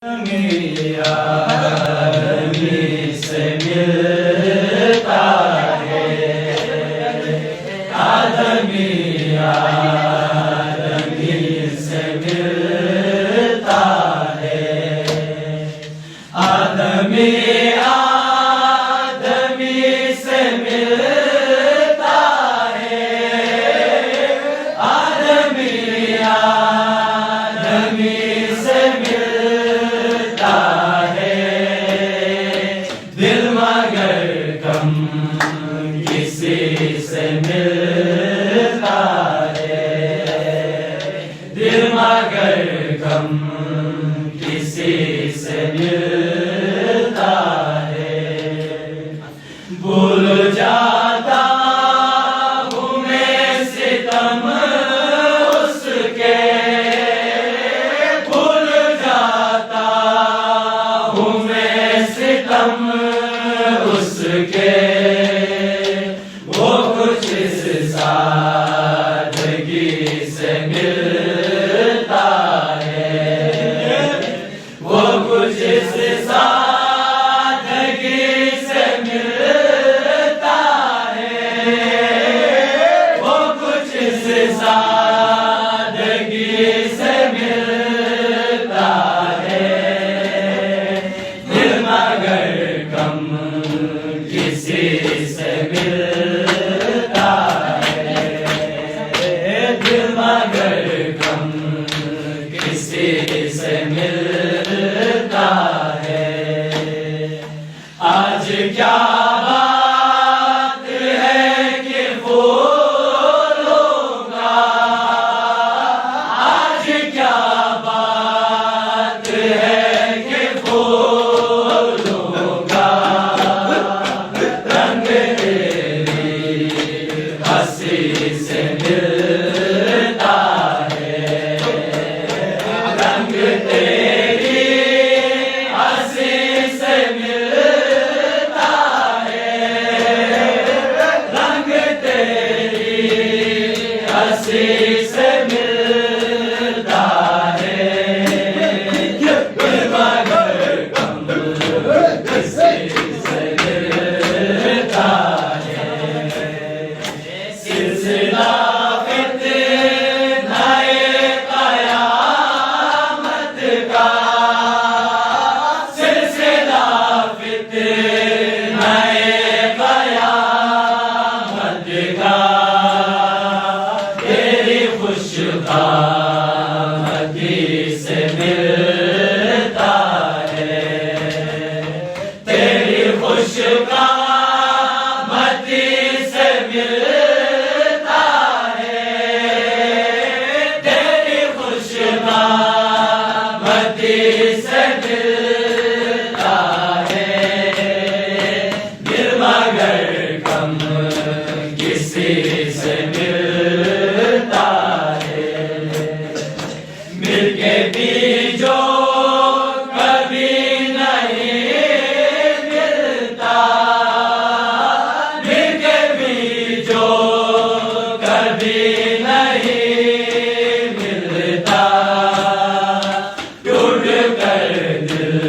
आदमी से मिलता है, आदमी से मिलता है, आदमी से मिलता है, आदमी से मिलता है, दिल मगर कम किसी से मिलता है, दिल मगर कम किसी से मिलता है। भूल जाता हूँ मैं सितम उसके, भूल जाता हूँ मैं सितम उसके, वो कुछ इस सादगी से मिलता है, वो कुछ इस सादगी से मिलता है, वो कुछ इस सादगी से मिलता है, दिल मगर कम किसी से मिलता है, दिल मगर कम किसी से मिलता है। आज क्या बात है कि फूलों का, आज क्या बात है कि फूलों का, रंग तेरी हंसी से मिलता है, रंग तेरी हंसी से मिलता है, रंग तेरी हंसी से मिलता है, दिल मगर कम किसी से मिलता है। सिलसिला फितनाए क़यामत का, सिलसिला फितनाए क़यामत का, तेरी खुशआमदी से मिलता है, तेरी खुशआमदी से मिलता है, तेरी खुशआमदी से मिलता है, दिल मगर कम किसी से मिलता है। मिलके भी जो कभी नहीं मिलता, मिलके भी जो कभी नहीं मिलता, टूट कर दिल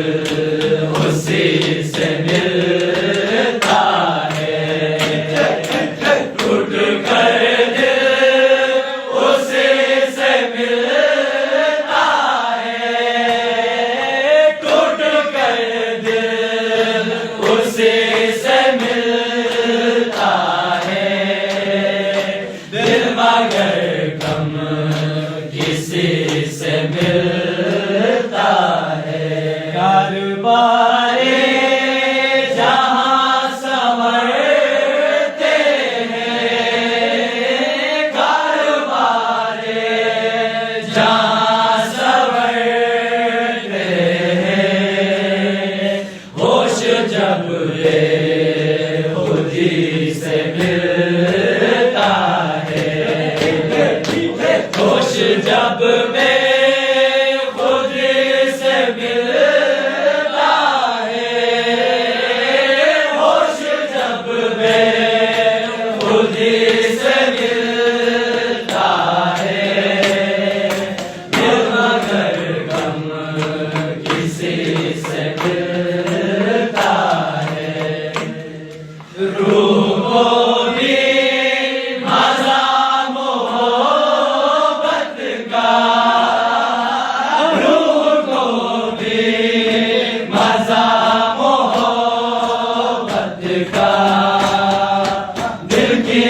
दिल की